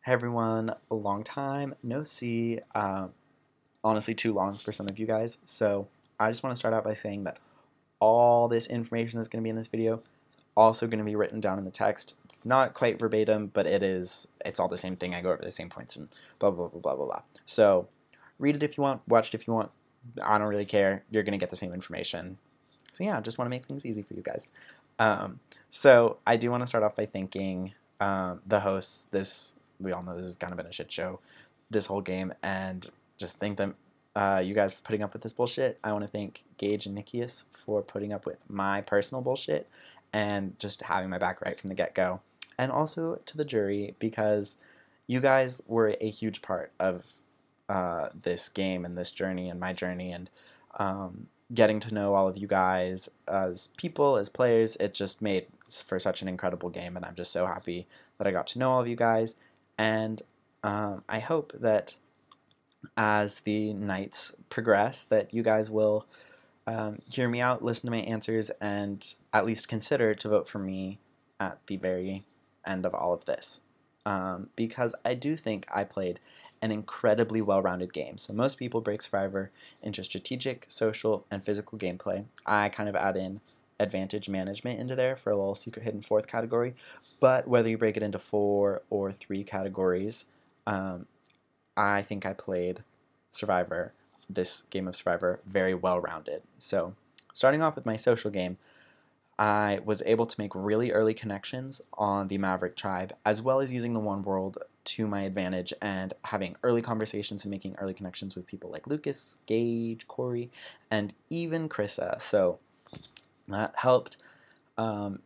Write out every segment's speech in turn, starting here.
Hey everyone, a long time no see. Honestly, too long for some of you guys. So I just want to start out by saying that all this information that's going to be in this video is also going to be written down in the text. It's not quite verbatim, but it is. It's all the same thing. I go over the same points and blah blah blah blah blah blah. So read it if you want, watch it if you want. I don't really care. You're going to get the same information. So yeah, I just want to make things easy for you guys. Um, so I do want to start off by thanking the hosts. We all know this has kind of been a shit show, this whole game, and just thank them, you guys, for putting up with this bullshit. I want to thank Gage and Nikias for putting up with my personal bullshit and just having my back right from the get go, and also to the jury because you guys were a huge part of this game and this journey and my journey and getting to know all of you guys as people, as players. It just made for such an incredible game, and I'm just so happy that I got to know all of you guys. And I hope that as the nights progress, that you guys will hear me out, listen to my answers, and at least consider to vote for me at the very end of all of this. Because I do think I played an incredibly well-rounded game. So most people break Survivor into strategic, social, and physical gameplay. I kind of add in advantage management into there for a little secret hidden fourth category. But whether you break it into 4 or 3 categories, um, I think I played Survivor, this game of Survivor, very well-rounded. So starting off with my social game, I was able to make really early connections on the Maverick tribe, as well as using the One World to my advantage and having early conversations and making early connections with people like Lucas, Gage, Corey, and even Krissa. So that helped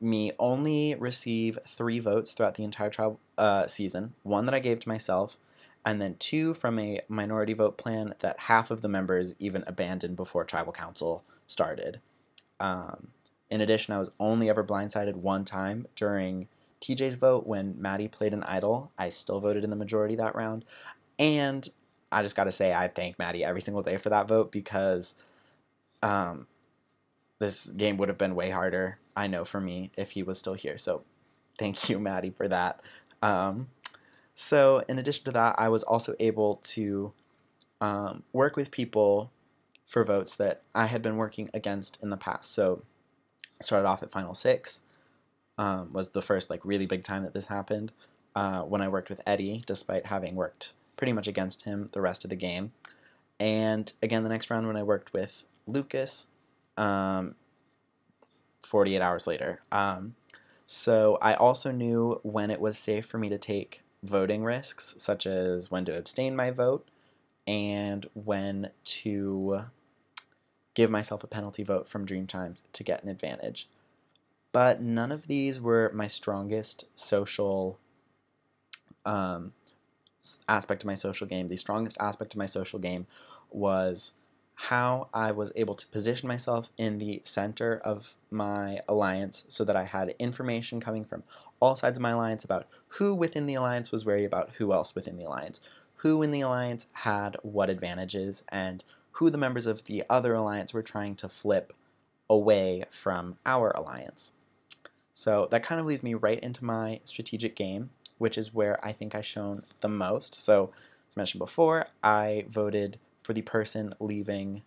me only receive 3 votes throughout the entire trial season. 1 that I gave to myself, and then 2 from a minority vote plan that half of the members even abandoned before tribal council started. Um, in addition, I was only ever blindsided 1 time during TJ's vote when Maddie played an idol. I still voted in the majority that round. And I just got to say, I thank Maddie every single day for that vote because um, this game would have been way harder, I know, for me if he was still here. So thank you, Maddie, for that. Um, so in addition to that, I was also able to work with people for votes that I had been working against in the past. So started off at Final Six, was the first like really big time that this happened when I worked with Eddie, despite having worked pretty much against him the rest of the game. And again, the next round when I worked with Lucas, um, 48 hours later. So I also knew when it was safe for me to take voting risks, such as when to abstain my vote and when to give myself a penalty vote from Dreamtime to get an advantage. But none of these were my strongest social um, aspect of my social game. The strongest aspect of my social game was how I was able to position myself in the center of my alliance so that I had information coming from all sides of my alliance about who within the alliance was worried about who else within the alliance, who in the alliance had what advantages, and who the members of the other alliance were trying to flip away from our alliance. So that kind of leads me right into my strategic game, which is where I think I shone the most. So, as mentioned before, I voted for the person leaving.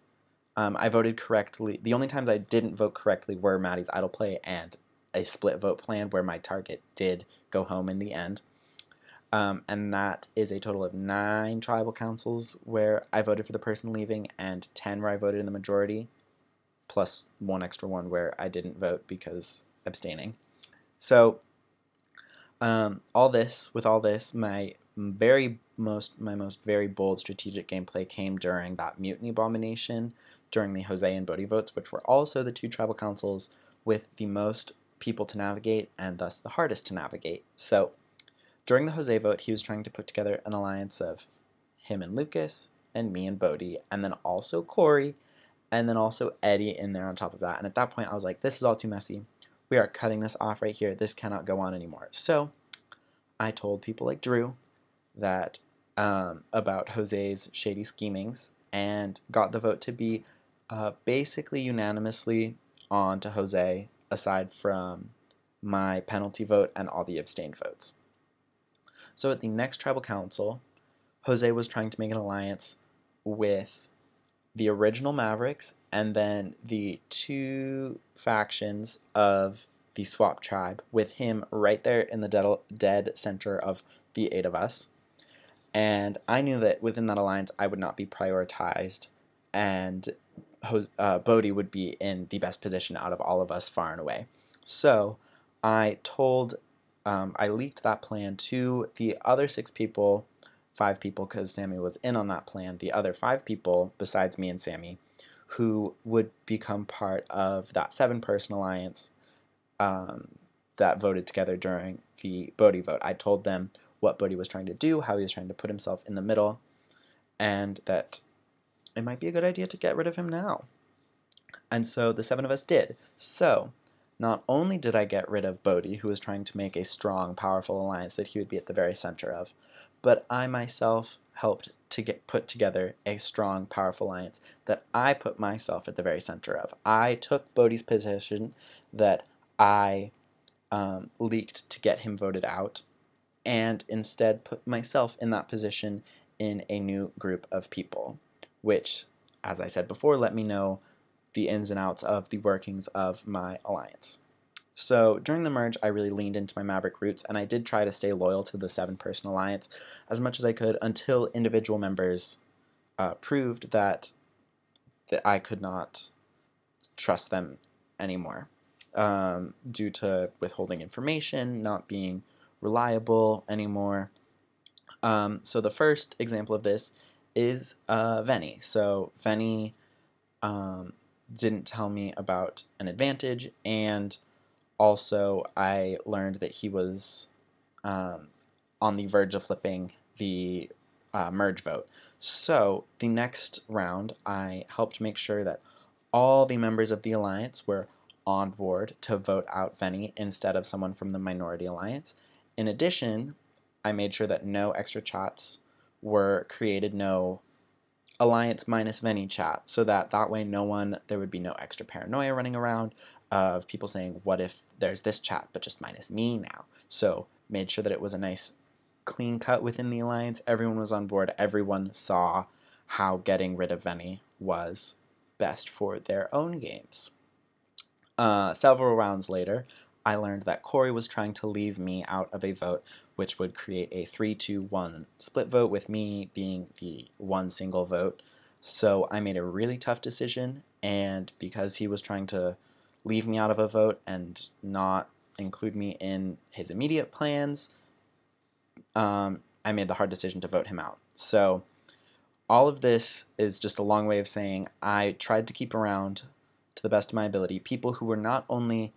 I voted correctly. The only times I didn't vote correctly were Maddie's idle play and a split vote plan where my target did go home in the end. And that is a total of 9 tribal councils where I voted for the person leaving and 10 where I voted in the majority, plus 1 extra one where I didn't vote because abstaining. So with all this, my most very bold strategic gameplay came during that mutiny abomination, during the Jose and Bodhi votes, which were also the 2 tribal councils with the most people to navigate and thus the hardest to navigate. So during the Jose vote, he was trying to put together an alliance of him and Lucas and me and Bodhi, and then also Corey, and then also Eddie in there on top of that. And at that point, I was like, this is all too messy. We are cutting this off right here. This cannot go on anymore. So I told people like Drew that about Jose's shady schemings and got the vote to be basically unanimously on to Jose, aside from my penalty vote and all the abstained votes. So at the next tribal council, Jose was trying to make an alliance with the original Mavericks and then the two factions of the Swap tribe, with him right there in the dead center of the 8 of us. And I knew that within that alliance I would not be prioritized, and Bodhi would be in the best position out of all of us far and away. So I leaked that plan to the other 6 people, 5 people, because Sammy was in on that plan, the other 5 people besides me and Sammy, who would become part of that 7-person alliance that voted together during the Bodhi vote. I told them what Bodhi was trying to do, how he was trying to put himself in the middle, and that it might be a good idea to get rid of him now. And so the 7 of us did. So not only did I get rid of Bodhi, who was trying to make a strong, powerful alliance that he would be at the very center of, but I myself helped to put together a strong, powerful alliance that I put myself at the very center of. I took Bodhi's position that I leaked to get him voted out, and instead put myself in that position in a new group of people, which, as I said before, let me know the ins and outs of the workings of my alliance. So during the merge, I really leaned into my Maverick roots, and I did try to stay loyal to the 7-person alliance as much as I could until individual members proved that I could not trust them anymore due to withholding information, not being reliable anymore. So the first example of this is Venny. So Venny didn't tell me about an advantage, and also I learned that he was on the verge of flipping the merge vote. So the next round, I helped make sure that all the members of the alliance were on board to vote out Venny instead of someone from the minority alliance. In addition, I made sure that no extra chats were created, no alliance minus Venny chat, so that way there would be no extra paranoia running around of people saying, what if there's this chat but just minus me now? So made sure that it was a nice clean cut within the alliance. Everyone was on board. Everyone saw how getting rid of Venny was best for their own games. Several rounds later, I learned that Corey was trying to leave me out of a vote, which would create a 3-2-1 split vote with me being the one single vote. So I made a really tough decision, and because he was trying to leave me out of a vote and not include me in his immediate plans, I made the hard decision to vote him out. So all of this is just a long way of saying I tried to keep around, to the best of my ability, people who were not only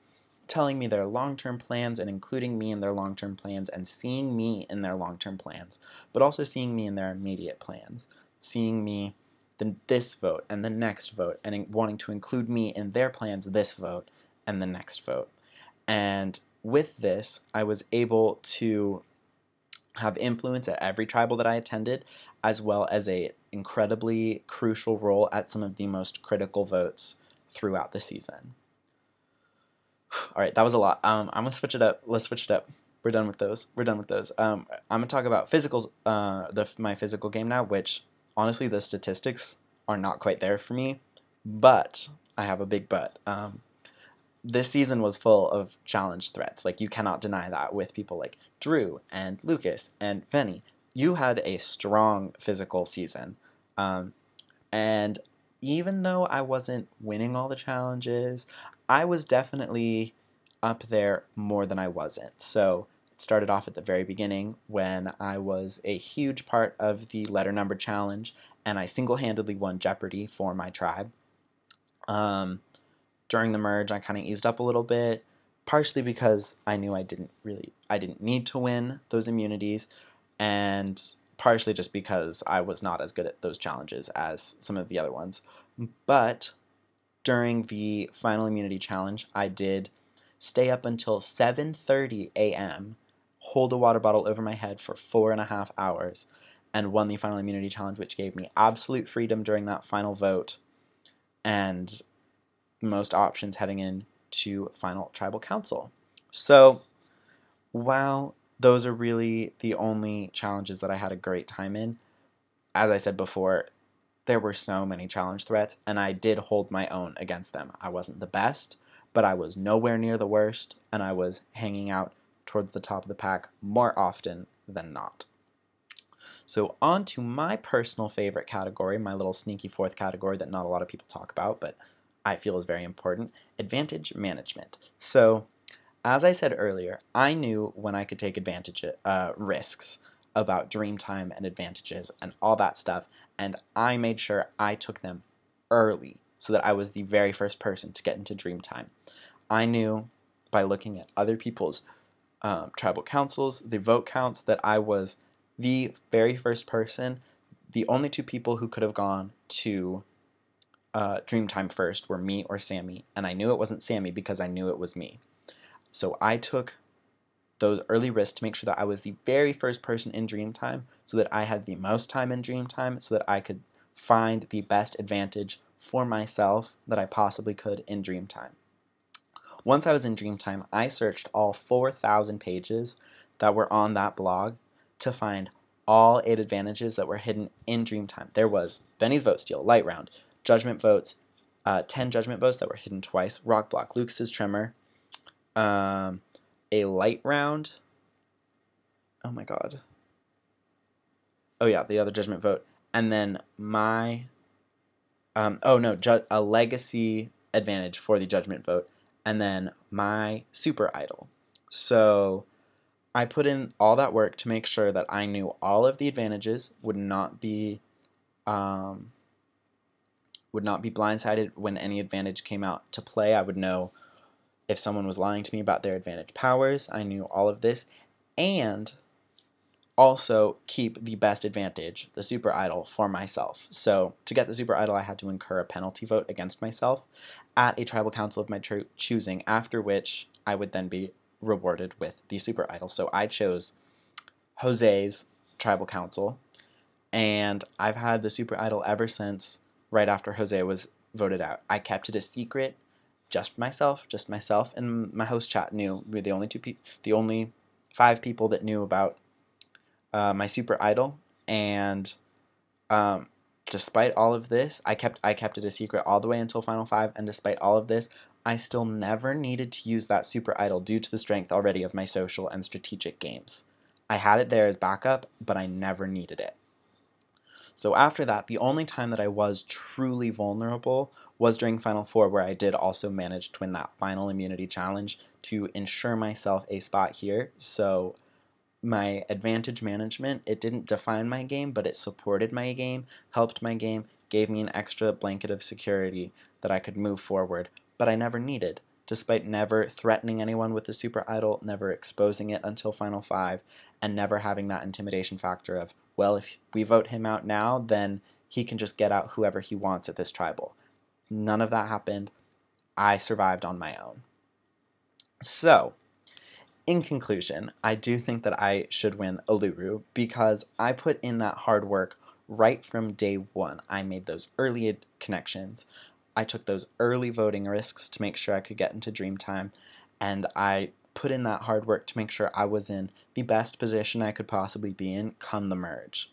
telling me their long-term plans and including me in their long-term plans and seeing me in their long-term plans, but also seeing me in their immediate plans, seeing me this vote and the next vote, and wanting to include me in their plans this vote and the next vote. And with this, I was able to have influence at every tribal that I attended, as well as a incredibly crucial role at some of the most critical votes throughout the season. Alright, that was a lot. I'm gonna switch it up. Let's switch it up. We're done with those. I'm gonna talk about my physical game now, which honestly the statistics are not quite there for me, but I have a big but. This season was full of challenge threats. Like, you cannot deny that with people like Drew and Lucas and Venny. You had a strong physical season. And even though I wasn't winning all the challenges, I was definitely up there more than I wasn't. So it started off at the very beginning when I was a huge part of the letter number challenge, and I single-handedly won Jeopardy for my tribe. During the merge, I kind of eased up a little bit, partially because I knew I didn't need to win those immunities, and partially just because I was not as good at those challenges as some of the other ones. But during the final immunity challenge, I did stay up until 7:30 a.m., hold a water bottle over my head for 4.5 hours, and won the final immunity challenge, which gave me absolute freedom during that final vote, and most options heading in to final tribal council. So while those are really the only challenges that I had a great time in. As I said before, there were so many challenge threats, and I did hold my own against them. I wasn't the best, but I was nowhere near the worst, and I was hanging out towards the top of the pack more often than not. So on to my personal favorite category, my little sneaky fourth category that not a lot of people talk about, but I feel is very important, advantage management. So as I said earlier, I knew when I could take risks about Dreamtime and advantages and all that stuff, and I made sure I took them early so that I was the very first person to get into Dreamtime. I knew by looking at other people's tribal councils, the vote counts, that I was the very first person. The only two people who could have gone to Dreamtime first were me or Sammy, and I knew it wasn't Sammy because I knew it was me. So I took those early risks to make sure that I was the very first person in Dreamtime so that I had the most time in Dreamtime so that I could find the best advantage for myself that I possibly could in Dreamtime. Once I was in Dreamtime, I searched all 4,000 pages that were on that blog to find all 8 advantages that were hidden in Dreamtime. There was Benny's Vote Steal, Light Round, Judgment Votes, 10 Judgment Votes that were hidden twice, Rock Block, Lucas's Tremor, a Light Round, oh my god, oh yeah, the other Judgment Vote, and then my, a Legacy advantage for the Judgment Vote, and then my Super Idol. So I put in all that work to make sure that I knew all of the advantages, would not be blindsided when any advantage came out to play. I would know if someone was lying to me about their advantage powers. I knew all of this, and also keep the best advantage, the Super Idol, for myself. So to get the Super Idol, I had to incur a penalty vote against myself at a tribal council of my choosing, after which I would then be rewarded with the Super Idol. So I chose Jose's tribal council, and I've had the Super Idol ever since, right after Jose was voted out. I kept it a secret, just myself, and my host chat knew. We were the only 5 people that knew about my Super Idol, and despite all of this, I kept it a secret all the way until Final 5, and despite all of this, I still never needed to use that Super Idol due to the strength already of my social and strategic games. I had it there as backup, but I never needed it. So after that, the only time that I was truly vulnerable was during Final 4, where I did also manage to win that final immunity challenge to ensure myself a spot here. So my advantage management, it didn't define my game, but it supported my game, helped my game, gave me an extra blanket of security that I could move forward, but I never needed, despite never threatening anyone with the Super Idol, never exposing it until Final 5, and never having that intimidation factor of, well, if we vote him out now, then he can just get out whoever he wants at this tribal. None of that happened. I survived on my own. So, in conclusion, I do think that I should win Uluru because I put in that hard work right from day one. I made those early connections. I took those early voting risks to make sure I could get into Dreamtime, and I put in that hard work to make sure I was in the best position I could possibly be in come the merge.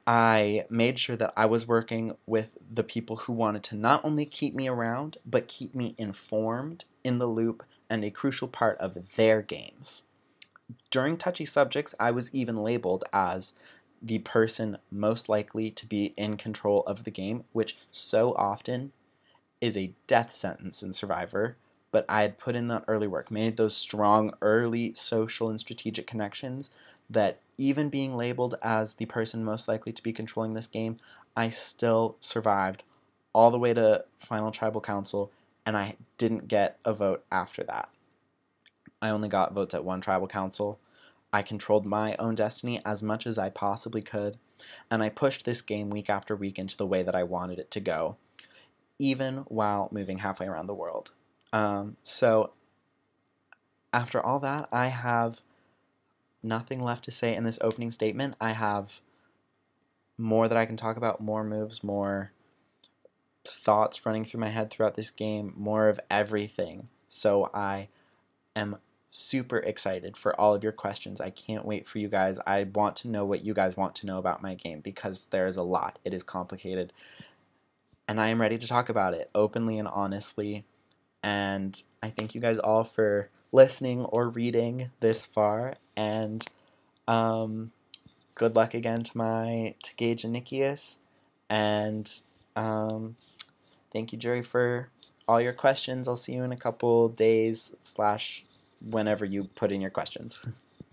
I made sure that I was working with the people who wanted to not only keep me around, but keep me informed, in the loop, and a crucial part of their games. During Touchy Subjects, I was even labeled as the person most likely to be in control of the game, which so often is a death sentence in Survivor, but I had put in that early work, made those strong early social and strategic connections that even being labeled as the person most likely to be controlling this game, I still survived all the way to Final Tribal Council, and I didn't get a vote after that. I only got votes at one tribal council. I controlled my own destiny as much as I possibly could, and I pushed this game week after week into the way that I wanted it to go, even while moving halfway around the world. So after all that, I have nothing left to say in this opening statement. I have more that I can talk about, more moves, more thoughts running through my head throughout this game, more of everything. So I am super excited for all of your questions. I can't wait for you guys. I want to know what you guys want to know about my game because there's a lot. It is complicated. And I am ready to talk about it openly and honestly. And I thank you guys all for listening or reading this far. And good luck again to Gage and Nikias. And thank you, Jerry, for all your questions. I'll see you in a couple days / whenever you put in your questions.